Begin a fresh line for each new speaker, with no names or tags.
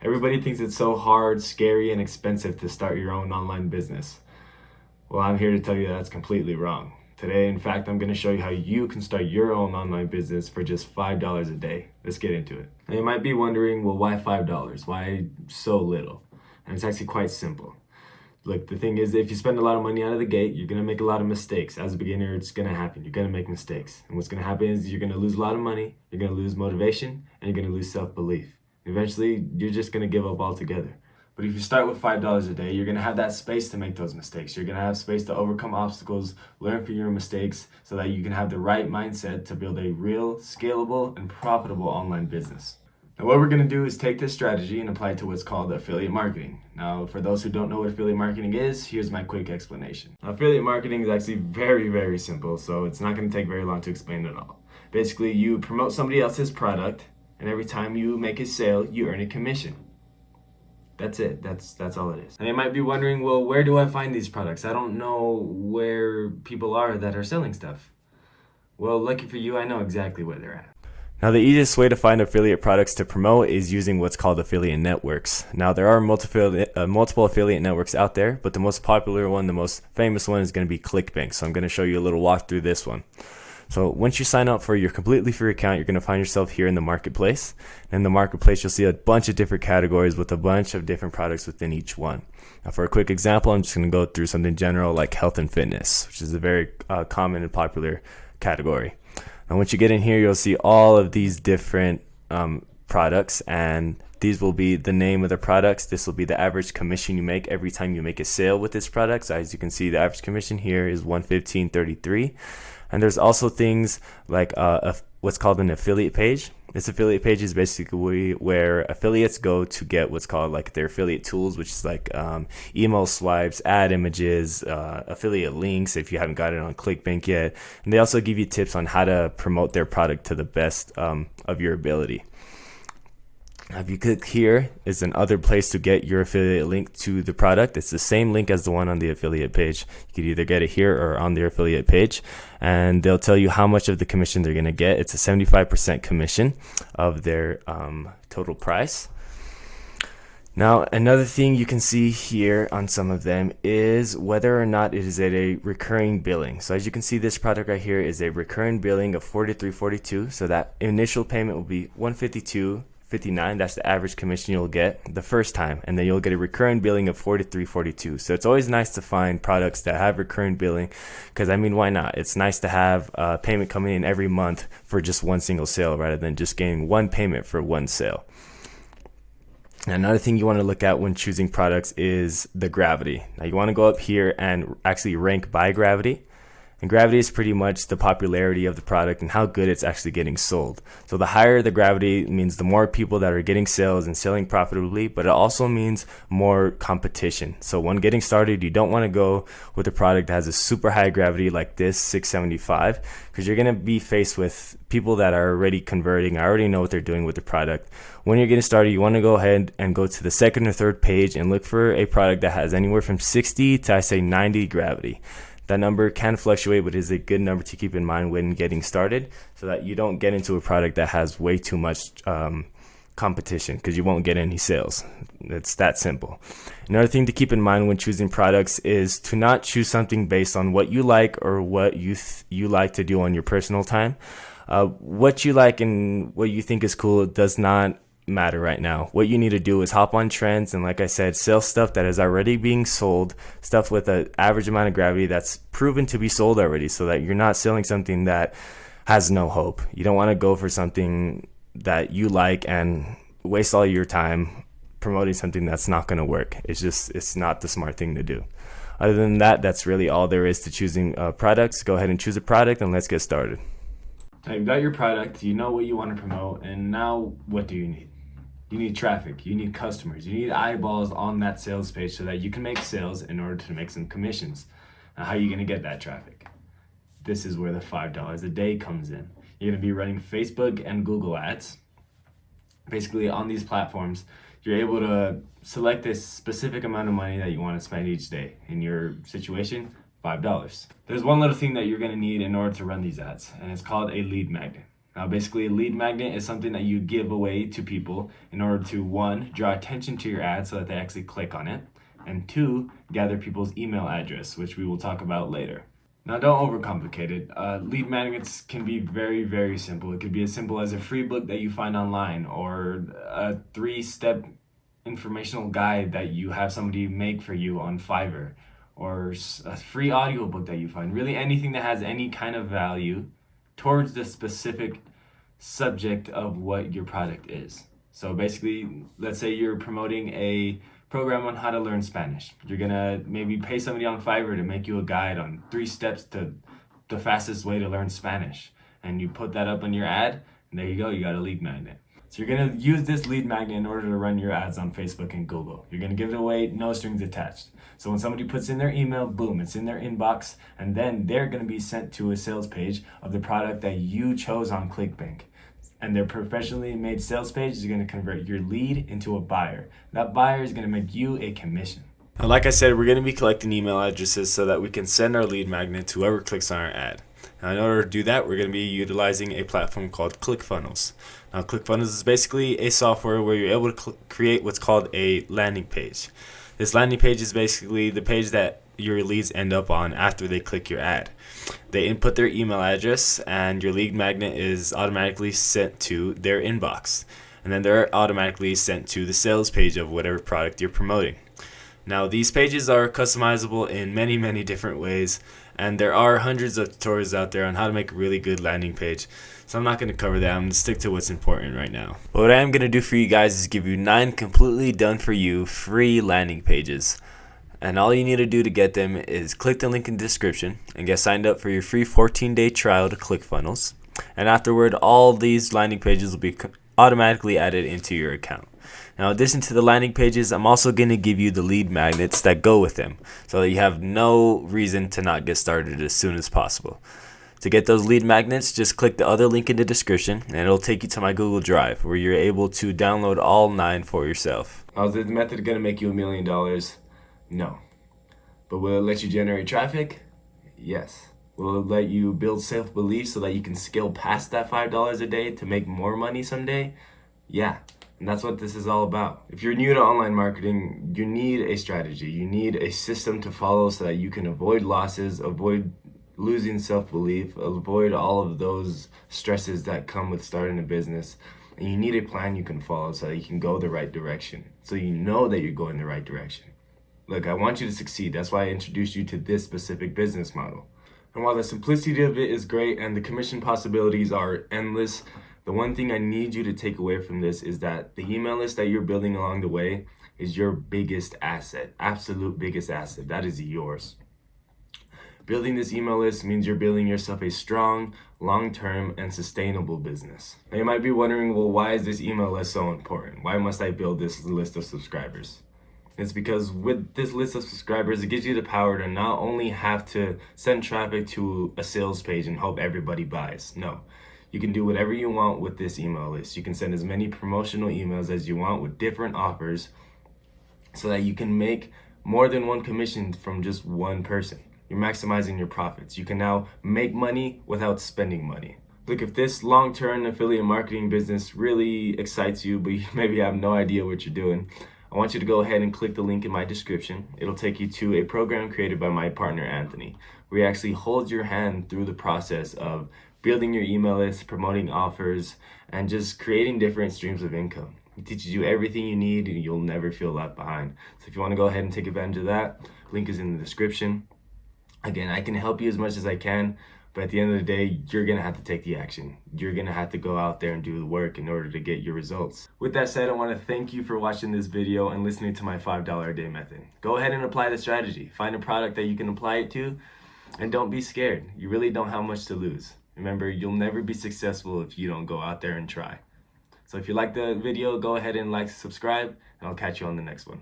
Everybody thinks it's so hard, scary, and expensive to start your own online business. Well, I'm here to tell you that's completely wrong. Today, in fact, I'm going to show you how you can start your own online business for just $5 a day. Let's get into it. Now, you might be wondering, well, why $5? Why so little? And it's actually quite simple. Look, the thing is, if you spend a lot of money out of the gate, you're going to make a lot of mistakes. As a beginner, it's going to happen. You're going to make mistakes. And what's going to happen is you're going to lose a lot of money, you're going to lose motivation, and you're going to lose self-belief. Eventually, you're just going to give up altogether. But if you start with $5 a day, you're going to have that space to make those mistakes. You're going to have space to overcome obstacles, learn from your mistakes, so that you can have the right mindset to build a real, scalable, and profitable online business. Now, what we're going to do is take this strategy and apply it to what's called affiliate marketing. Now, for those who don't know what affiliate marketing is, here's my quick explanation. Now, affiliate marketing is actually very simple, so it's not going to take very long to explain it all. Basically, you promote somebody else's product, and every time you make a sale, you earn a commission. That's it. That's all it is. And you might be wondering, well, where do I find these products? I don't know where people are that are selling stuff. Well, lucky for you, I know exactly where they're at.
Now, the easiest way to find affiliate products to promote is using what's called affiliate networks. Now, there are multiple affiliate networks out there, but the most popular one, the most famous one is going to be ClickBank. So I'm going to show you a little walk through this one. So once you sign up for your completely free account, you're going to find yourself here in the marketplace. In the marketplace, you'll see a bunch of different categories with a bunch of different products within each one. Now, for a quick example, I'm just going to go through something general like health and fitness, which is a very common and popular category. Now, once you get in here, you'll see all of these different products, and these will be the name of the products. This will be the average commission you make every time you make a sale with this product. So as you can see, the average commission here is $115.33. And there's also things like what's called an affiliate page. This affiliate page is basically where affiliates go to get what's called like their affiliate tools, which is like email swipes, ad images, affiliate links if you haven't got it on ClickBank yet. And they also give you tips on how to promote their product to the best of your ability. If you click here, is another place to get your affiliate link to the product. It's the same link as the one on the affiliate page. You could either get it here or on their affiliate page, and they'll tell you how much of the commission they're going to get. It's a 75% commission of their total price. Now, another thing you can see here on some of them is whether or not it is at a recurring billing. So as you can see, this product right here is a recurring billing of $43.42. So that initial payment will be $152.59. That's the average commission you'll get the first time, and then you'll get a recurring billing of $43.42. So it's always nice to find products that have recurring billing, because I mean, why not? It's nice to have a payment coming in every month for just one single sale rather than just getting one payment for one sale. And another thing you want to look at when choosing products is the gravity. Now you want to go up here and actually rank by gravity. And gravity is pretty much the popularity of the product and how good it's actually getting sold. So the higher the gravity means the more people that are getting sales and selling profitably, but it also means more competition. So when getting started, you don't want to go with a product that has a super high gravity like this 675, because you're going to be faced with people that are already converting, already know what they're doing with the product. When you're getting started, you want to go ahead and go to the second or third page and look for a product that has anywhere from 60 to, I say, 90 gravity. That number can fluctuate, but is a good number to keep in mind when getting started, so that you don't get into a product that has way too much competition, because you won't get any sales. It's that simple. Another thing to keep in mind when choosing products is to not choose something based on what you like or what you like to do on your personal time. What you like and what you think is cool does not matter right now. What you need to do is hop on trends and, like I said, sell stuff that is already being sold, stuff with an average amount of gravity that's proven to be sold already, so that you're not selling something that has no hope. You don't want to go for something that you like and waste all your time promoting something that's not going to work. It's not the smart thing to do. Other than that, that's really all there is to choosing products. Go ahead and choose a product and let's get started.
Now you've got your product, you know what you want to promote, and now what do you need? You need traffic, you need customers, you need eyeballs on that sales page so that you can make sales in order to make some commissions. Now, how are you going to get that traffic? This is where the $5 a day comes in. You're going to be running Facebook and Google ads. Basically, on these platforms, you're able to select a specific amount of money that you want to spend each day. In your situation, $5. There's one little thing that you're going to need in order to run these ads, and it's called a lead magnet. Now, basically, a lead magnet is something that you give away to people in order to, one, draw attention to your ad so that they actually click on it, and two, gather people's email address, which we will talk about later. Now, don't overcomplicate it. Lead magnets can be very, very simple. It could be as simple as a free book that you find online, or a 3-step informational guide that you have somebody make for you on Fiverr, or a free audiobook that you find. Really, anything that has any kind of value towards the specific subject of what your product is. So basically, let's say you're promoting a program on how to learn Spanish. You're gonna maybe pay somebody on Fiverr to make you a guide on 3 steps to the fastest way to learn Spanish. And you put that up on your ad, and there you go, you got a lead magnet. So you're gonna use this lead magnet in order to run your ads on Facebook and Google. You're gonna give it away, no strings attached. So when somebody puts in their email, boom, it's in their inbox, and then they're gonna be sent to a sales page of the product that you chose on ClickBank. And their professionally made sales page is gonna convert your lead into a buyer. That buyer is gonna make you a commission.
Now, like I said, we're going to be collecting email addresses so that we can send our lead magnet to whoever clicks on our ad. Now, in order to do that, we're going to be utilizing a platform called ClickFunnels. Now, ClickFunnels is basically a software where you're able to create what's called a landing page. This landing page is basically the page that your leads end up on after they click your ad. They input their email address, and your lead magnet is automatically sent to their inbox. And then they're automatically sent to the sales page of whatever product you're promoting. Now, these pages are customizable in many, many different ways, and there are hundreds of tutorials out there on how to make a really good landing page. So I'm not going to cover that. I'm going to stick to what's important right now. But what I am going to do for you guys is give you 9 completely done for you free landing pages. And all you need to do to get them is click the link in the description and get signed up for your free 14-day trial to ClickFunnels. And afterward, all these landing pages will be automatically added into your account. Now, in addition to the landing pages, I'm also going to give you the lead magnets that go with them so that you have no reason to not get started as soon as possible. To get those lead magnets, just click the other link in the description and it'll take you to my Google Drive where you're able to download all 9 for yourself.
Now, is this method going to make you $1 million? No. But will it let you generate traffic? Yes. Will it let you build self-belief so that you can scale past that $5 a day to make more money someday? Yeah. And that's what this is all about. If you're new to online marketing, you need a strategy. You need a system to follow so that you can avoid losses, avoid losing self-belief, avoid all of those stresses that come with starting a business. And you need a plan you can follow so that you can go the right direction. So you know that you're going the right direction. Look, I want you to succeed. That's why I introduced you to this specific business model. And while the simplicity of it is great and the commission possibilities are endless, the one thing I need you to take away from this is that the email list that you're building along the way is your biggest asset, absolute biggest asset. That is yours. Building this email list means you're building yourself a strong, long-term, and sustainable business. Now you might be wondering, well, why is this email list so important? Why must I build this list of subscribers? It's because with this list of subscribers, it gives you the power to not only have to send traffic to a sales page and hope everybody buys. No. You can do whatever you want with this email list. You can send as many promotional emails as you want with different offers so that you can make more than one commission from just one person. You're maximizing your profits. You can now make money without spending money. Look, if this long-term affiliate marketing business really excites you, but you maybe have no idea what you're doing, I want you to go ahead and click the link in my description. It'll take you to a program created by my partner, Anthony, where he actually holds your hand through the process of building your email list, promoting offers, and just creating different streams of income. He teaches you everything you need and you'll never feel left behind. So if you want to go ahead and take advantage of that, link is in the description. Again, I can help you as much as I can, but at the end of the day, you're going to have to take the action. You're going to have to go out there and do the work in order to get your results. With that said, I want to thank you for watching this video and listening to my $5 a day method. Go ahead and apply the strategy. Find a product that you can apply it to, and don't be scared. You really don't have much to lose. Remember, you'll never be successful if you don't go out there and try. So if you like the video, go ahead and like, subscribe, and I'll catch you on the next one.